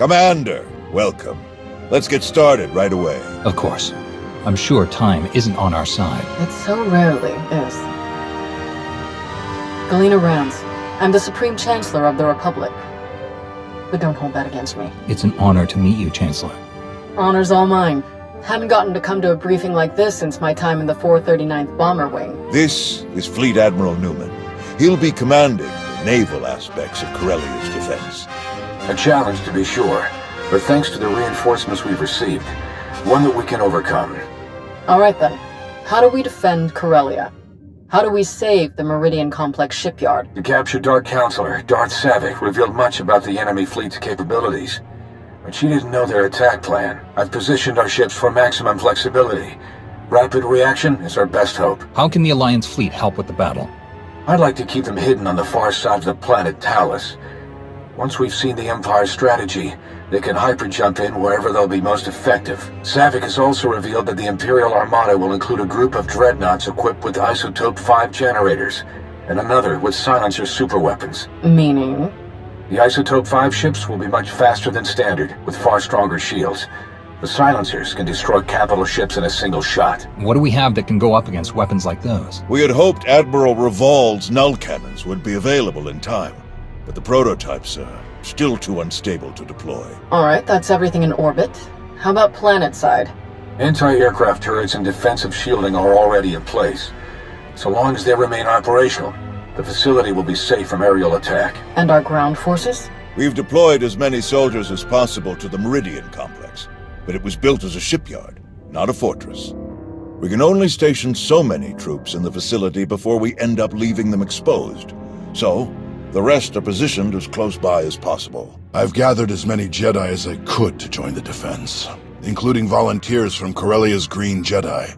Commander, welcome. Let's get started right away. Of course. I'm sure time isn't on our side. It so rarely is. Galena Rams. I'm the Supreme Chancellor of the Republic. But don't hold that against me. It's an honor to meet you, Chancellor. Honor's all mine. Hadn't gotten to come to a briefing like this since my time in the 439th Bomber Wing. This is Fleet Admiral Newman. He'll be commanding the naval aspects of Corellia's defense. A challenge, to be sure, but thanks to the reinforcements we've received, one that we can overcome. All right then. How do we defend Corellia? How do we save the Meridian Complex shipyard? The captured Dark Counselor, Darth Savick, revealed much about the enemy fleet's capabilities. But she didn't know their attack plan. I've positioned our ships for maximum flexibility. Rapid reaction is our best hope. How can the Alliance fleet help with the battle? I'd like to keep them hidden on the far side of the planet Talus. Once we've seen the Empire's strategy, they can hyper-jump in wherever they'll be most effective. Savick has also revealed that the Imperial Armada will include a group of dreadnoughts equipped with Isotope 5 generators, and another with silencer superweapons. Meaning? The Isotope 5 ships will be much faster than standard, with far stronger shields. The silencers can destroy capital ships in a single shot. What do we have that can go up against weapons like those? We had hoped Admiral Revol's null cannons would be available in time, but the prototypes are still too unstable to deploy. Alright, that's everything in orbit. How about planet side? Anti-aircraft turrets and defensive shielding are already in place. So long as they remain operational, the facility will be safe from aerial attack. And our ground forces? We've deployed as many soldiers as possible to the Meridian Complex, but it was built as a shipyard, not a fortress. We can only station so many troops in the facility before we end up leaving them exposed. So, the rest are positioned as close by as possible. I've gathered as many Jedi as I could to join the defense, including volunteers from Corellia's Green Jedi.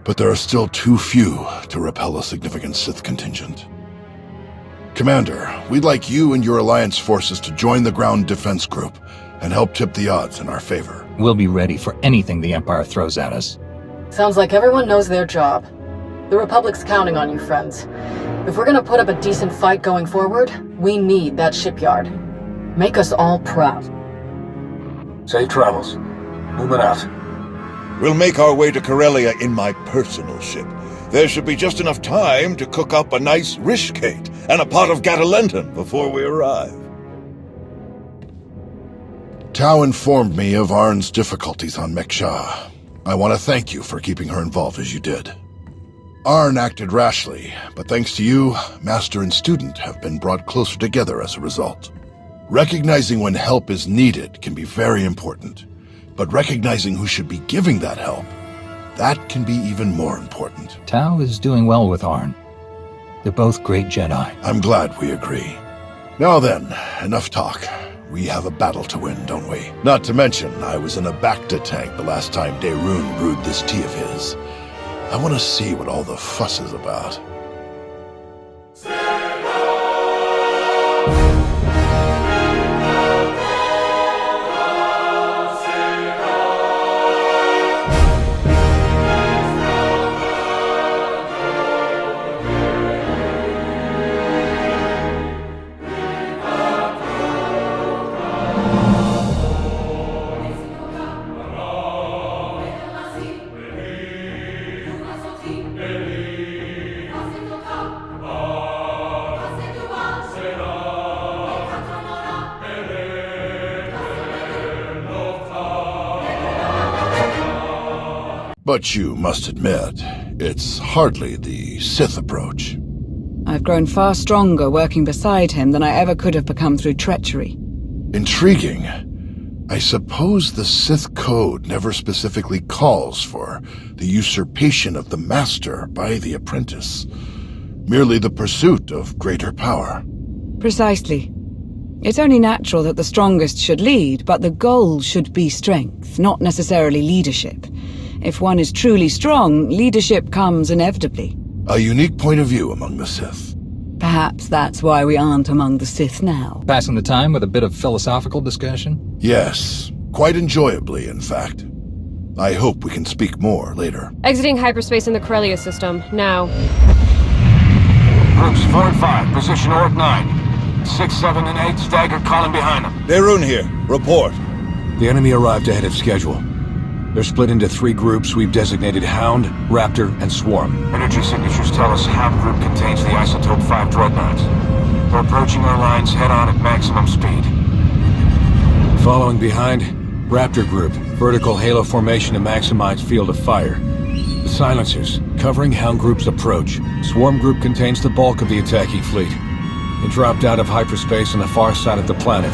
But there are still too few to repel a significant Sith contingent. Commander, we'd like you and your Alliance forces to join the ground defense group and help tip the odds in our favor. We'll be ready for anything the Empire throws at us. Sounds like everyone knows their job. The Republic's counting on you, friends. If we're gonna put up a decent fight going forward, we need that shipyard. Make us all proud. Safe travels. Newman out. We'll make our way to Corellia in my personal ship. There should be just enough time to cook up a nice rishkate and a pot of Gatalenton before we arrive. Tau informed me of Arn's difficulties on Mek-Sha. I want to thank you for keeping her involved as you did. Arn acted rashly, but thanks to you, Master and Student have been brought closer together as a result. Recognizing when help is needed can be very important, but recognizing who should be giving that help, that can be even more important. Tau is doing well with Arn. They're both great Jedi. I'm glad we agree. Now then, enough talk. We have a battle to win, don't we? Not to mention, I was in a Bacta tank the last time Daerun brewed this tea of his. I want to see what all the fuss is about. But you must admit, it's hardly the Sith approach. I've grown far stronger working beside him than I ever could have become through treachery. Intriguing. I suppose the Sith Code never specifically calls for the usurpation of the Master by the apprentice. Merely the pursuit of greater power. Precisely. It's only natural that the strongest should lead, but the goal should be strength, not necessarily leadership. If one is truly strong, leadership comes inevitably. A unique point of view among the Sith. Perhaps that's why we aren't among the Sith now. Passing the time with a bit of philosophical discussion? Yes, quite enjoyably, in fact. I hope we can speak more later. Exiting hyperspace in the Corellia system, now. Groups 4 and 5, position Orbit 9. 6, 7, and 8 staggered column behind them. Daerun here. Report. The enemy arrived ahead of schedule. They're split into 3 groups we've designated Hound, Raptor, and Swarm. Energy signatures tell us Hound group contains the Isotope 5 dreadnoughts. They're approaching our lines head-on at maximum speed. Following behind, Raptor group, vertical halo formation to maximize field of fire. The silencers, covering Hound group's approach. Swarm group contains the bulk of the attacking fleet. They dropped out of hyperspace on the far side of the planet,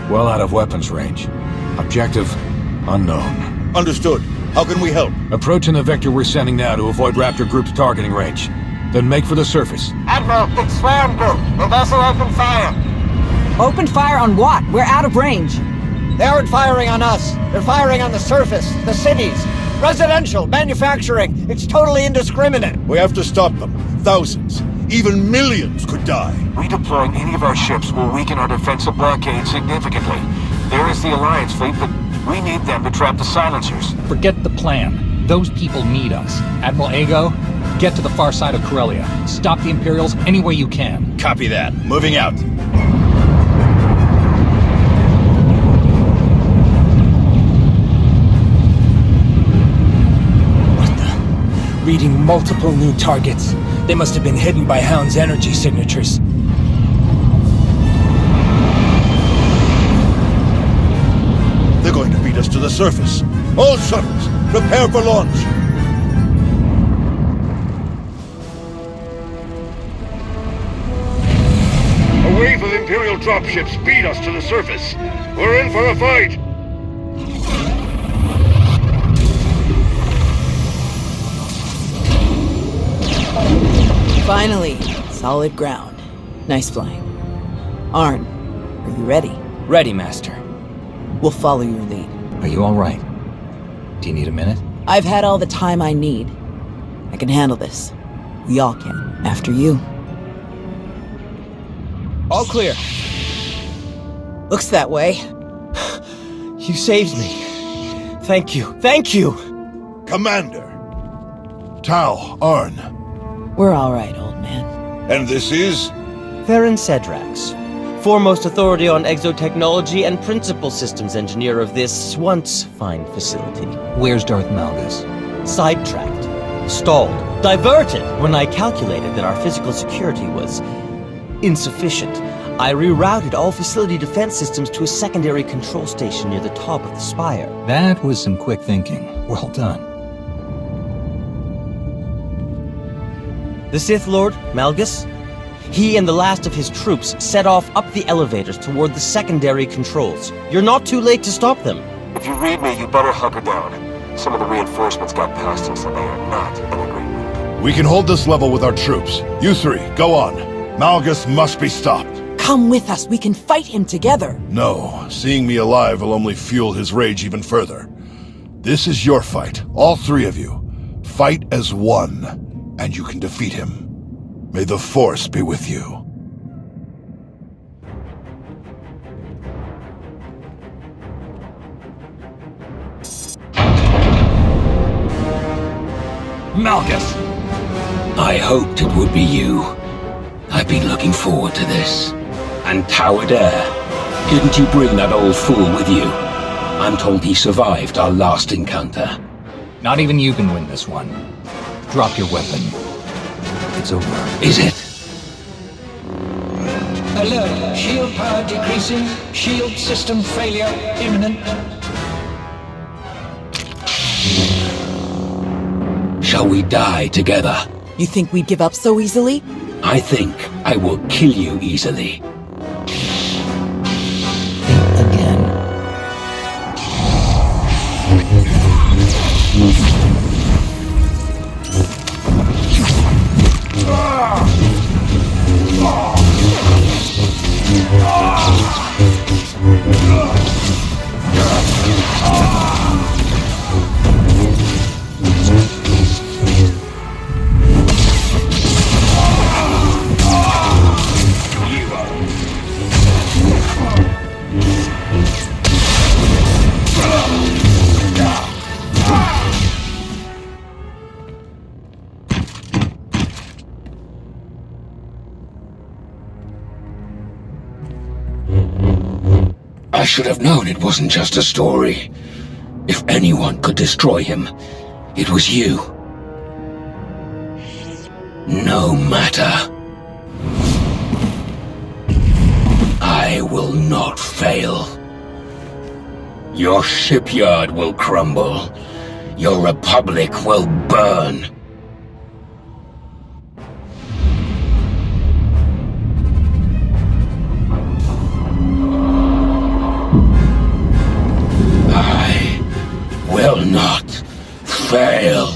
well out of weapons range. Objective, unknown. Understood. How can we help? Approaching the vector we're sending now to avoid Raptor group's targeting range. Then make for the surface. Admiral, it's Swarm Group. The vessel opened fire. Open fire on what? We're out of range. They aren't firing on us. They're firing on the surface, the cities. Residential, manufacturing. It's totally indiscriminate. We have to stop them. Thousands, even millions could die. Redeploying any of our ships will weaken our defensive blockade significantly. There is the Alliance fleet, but we need them to trap the silencers. Forget the plan. Those people need us. Admiral Ego, get to the far side of Corellia. Stop the Imperials any way you can. Copy that. Moving out. Reading multiple new targets. They must have been hidden by Hound's energy signatures. They're going to beat us to the surface. All shuttles, prepare for launch. A wave of Imperial dropships beat us to the surface. We're in for a fight. Finally, solid ground. Nice flying. Arn, are you ready? Ready, Master. We'll follow your lead. Are you all right? Do you need a minute? I've had all the time I need. I can handle this. We all can. After you. All clear. Looks that way. You saved me. Thank you. Thank you! Commander. Tau, Arn. We're all right, old man. And this is? Theron Cedrax, foremost authority on exotechnology and principal systems engineer of this once fine facility. Where's Darth Malgus? Sidetracked, stalled, diverted when I calculated that our physical security was insufficient. I rerouted all facility defense systems to a secondary control station near the top of the spire. That was some quick thinking. Well done. The Sith Lord, Malgus, he and the last of his troops set off up the elevators toward the secondary controls. You're not too late to stop them. If you read me, you better hunker down. Some of the reinforcements got past us and they are not in agreement. We can hold this level with our troops. You 3, go on. Malgus must be stopped. Come with us. We can fight him together. No, seeing me alive will only fuel his rage even further. This is your fight, all 3 of you. Fight as one. And you can defeat him. May the Force be with you. Malgus! I hoped it would be you. I've been looking forward to this. And Tau Adair. Didn't you bring that old fool with you? I'm told he survived our last encounter. Not even you can win this one. Drop your weapon. It's over. Is it? Alert. Shield power decreasing. Shield system failure imminent. Shall we die together? You think we'd give up so easily? I think I will kill you easily. Think again. I should have known it wasn't just a story. If anyone could destroy him, it was you. No matter. I will not fail. Your shipyard will crumble. Your republic will burn. I will not fail.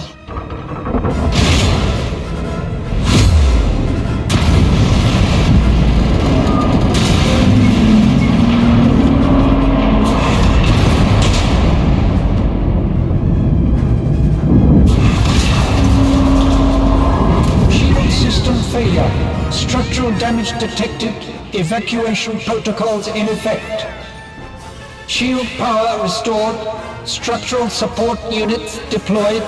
Structural damage detected. Evacuation protocols in effect. Shield power restored. Structural support units deployed.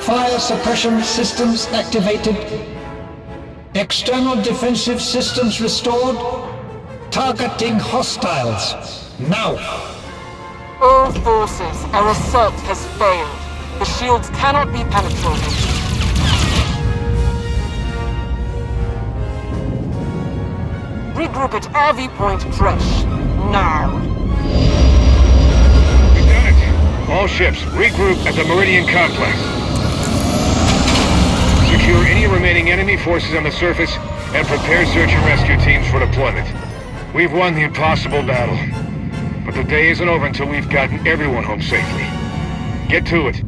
Fire suppression systems activated. External defensive systems restored. Targeting hostiles. Now. All forces, our assault has failed. The shields cannot be penetrated. Regroup at RV Point Fresh. Now. Lieutenant, all ships, regroup at the Meridian Complex. Secure any remaining enemy forces on the surface and prepare search and rescue teams for deployment. We've won the impossible battle, but the day isn't over until we've gotten everyone home safely. Get to it.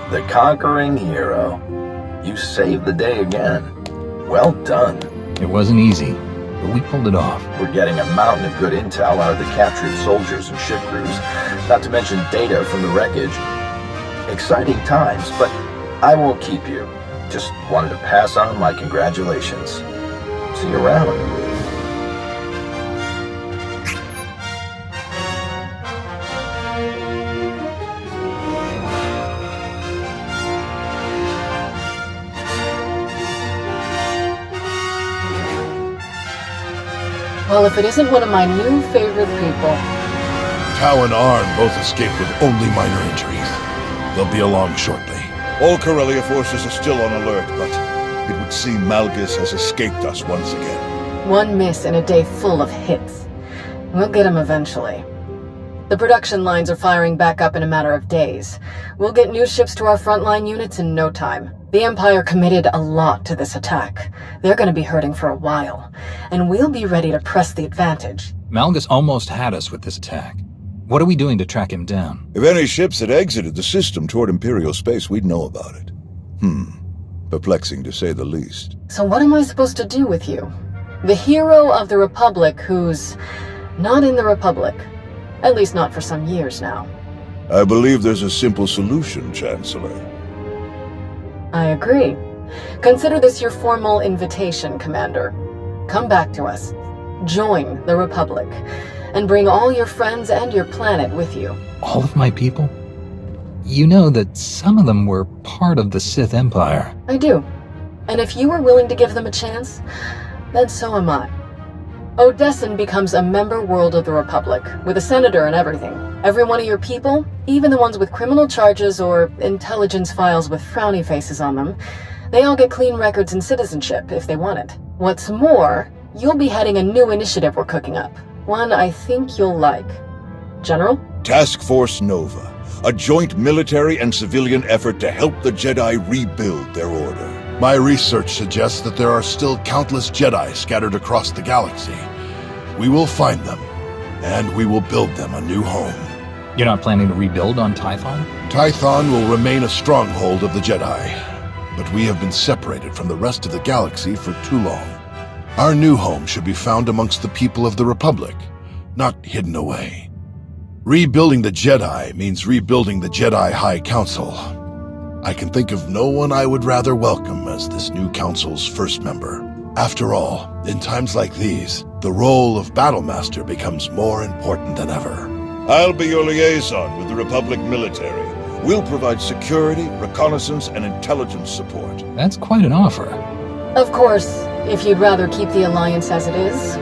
The conquering hero. You saved the day again. Well done. It wasn't easy, but we pulled it off. We're getting a mountain of good intel out of the captured soldiers and ship crews, not to mention data from the wreckage. Exciting times, but I won't keep you. Just wanted to pass on my congratulations. See you around. Well, if it isn't one of my new favorite people. Tau and Arn both escaped with only minor injuries. They'll be along shortly. All Corellia forces are still on alert, but it would seem Malgus has escaped us once again. One miss in a day full of hits. We'll get him eventually. The production lines are firing back up in a matter of days. We'll get new ships to our frontline units in no time. The Empire committed a lot to this attack. They're going to be hurting for a while, and we'll be ready to press the advantage. Malgus almost had us with this attack. What are we doing to track him down? If any ships had exited the system toward Imperial space, we'd know about it. Perplexing to say the least. So what am I supposed to do with you? The hero of the Republic who's not in the Republic. At least not for some years now. I believe there's a simple solution, Chancellor. I agree. Consider this your formal invitation, Commander. Come back to us. Join the Republic. And bring all your friends and your planet with you. All of my people? You know that some of them were part of the Sith Empire. I do. And if you were willing to give them a chance, then so am I. Odessan becomes a member world of the Republic, with a senator and everything. Every one of your people, even the ones with criminal charges or intelligence files with frowny faces on them, they all get clean records and citizenship if they want it. What's more, you'll be heading a new initiative we're cooking up. One I think you'll like. General? Task Force Nova, a joint military and civilian effort to help the Jedi rebuild their order. My research suggests that there are still countless Jedi scattered across the galaxy. We will find them, and we will build them a new home. You're not planning to rebuild on Tython? Tython will remain a stronghold of the Jedi, but we have been separated from the rest of the galaxy for too long. Our new home should be found amongst the people of the Republic, not hidden away. Rebuilding the Jedi means rebuilding the Jedi High Council. I can think of no one I would rather welcome as this new council's first member. After all, in times like these, the role of Battlemaster becomes more important than ever. I'll be your liaison with the Republic military. We'll provide security, reconnaissance, and intelligence support. That's quite an offer. Of course, if you'd rather keep the Alliance as it is,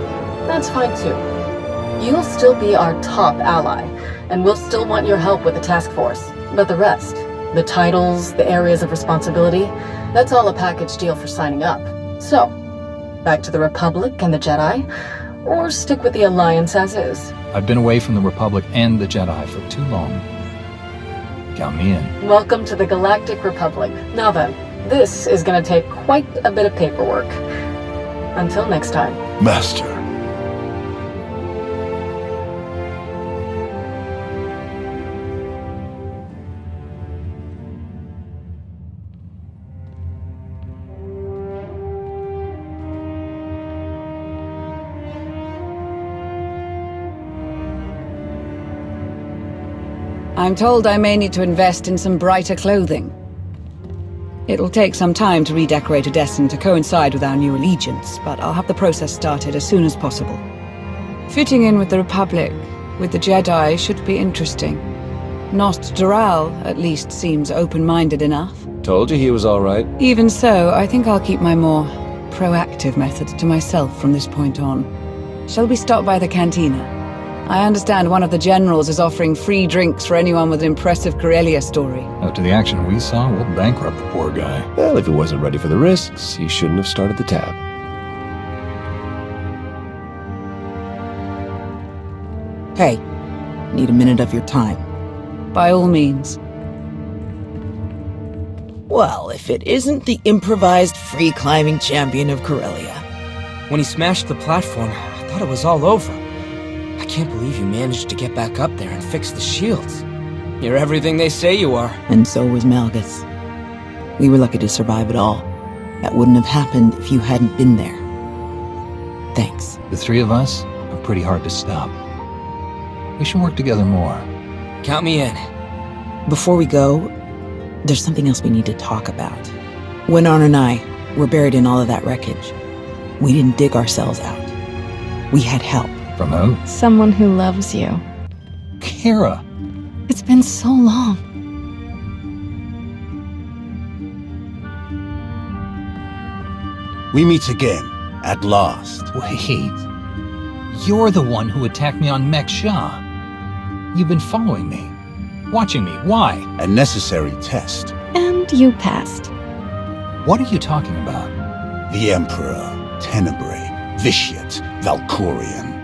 that's fine too. You'll still be our top ally, and we'll still want your help with the task force. But the rest, the titles, the areas of responsibility, that's all a package deal for signing up. So, back to the Republic and the Jedi, or stick with the Alliance as is. I've been away from the Republic and the Jedi for too long. Count me in. Welcome to the Galactic Republic. Now then, this is gonna take quite a bit of paperwork. Until next time. Master. I'm told I may need to invest in some brighter clothing. It'll take some time to redecorate Odessen to coincide with our new allegiance, but I'll have the process started as soon as possible. Fitting in with the Republic, with the Jedi, should be interesting. Nost Doral, at least, seems open-minded enough. Told you he was all right. Even so, I think I'll keep my more proactive methods to myself from this point on. Shall we stop by the cantina? I understand one of the generals is offering free drinks for anyone with an impressive Corellia story. After the action we saw, we'll bankrupt the poor guy. Well, if he wasn't ready for the risks, he shouldn't have started the tab. Hey, need a minute of your time. By all means. Well, if it isn't the improvised free-climbing champion of Corellia. When he smashed the platform, I thought it was all over. I can't believe you managed to get back up there and fix the shields. You're everything they say you are. And so was Malgus. We were lucky to survive it all. That wouldn't have happened if you hadn't been there. Thanks. The three of us are pretty hard to stop. We should work together more. Count me in. Before we go, there's something else we need to talk about. When Arn and I were buried in all of that wreckage, we didn't dig ourselves out. We had help. From who? Someone who loves you. Kara. It's been so long. We meet again, at last. Wait. You're the one who attacked me on Mek Shah. You've been following me. Watching me. Why? A necessary test. And you passed. What are you talking about? The Emperor, Tenebrae, Vitiate, Valkorian.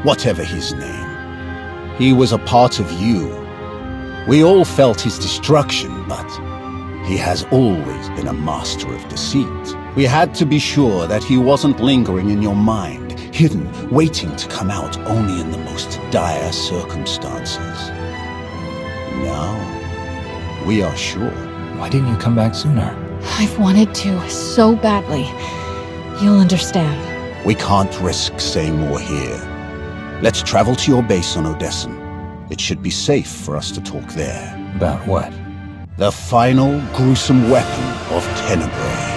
Whatever his name. He was a part of you. We all felt his destruction, but he has always been a master of deceit. We had to be sure that he wasn't lingering in your mind, hidden, waiting to come out only in the most dire circumstances. Now, we are sure. Why didn't you come back sooner? I've wanted to so badly. You'll understand. We can't risk saying more here. Let's travel to your base on Odessen. It should be safe for us to talk there. About what? The final gruesome weapon of Tenebrae.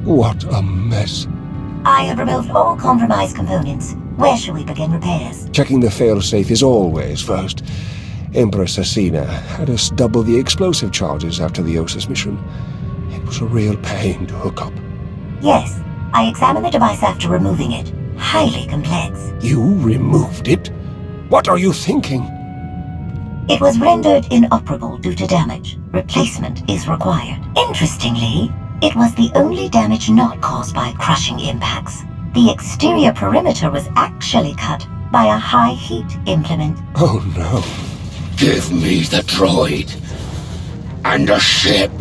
What a mess. I have removed all compromised components. Where shall we begin repairs? Checking the failsafe is always first. Empress Asina had us double the explosive charges after the Osis mission. It was a real pain to hook up. Yes, I examined the device after removing it. Highly complex. You removed it? What are you thinking? It was rendered inoperable due to damage. Replacement is required. Interestingly, it was the only damage not caused by crushing impacts. The exterior perimeter was actually cut by a high-heat implement. Oh no. Give me the droid. And a ship.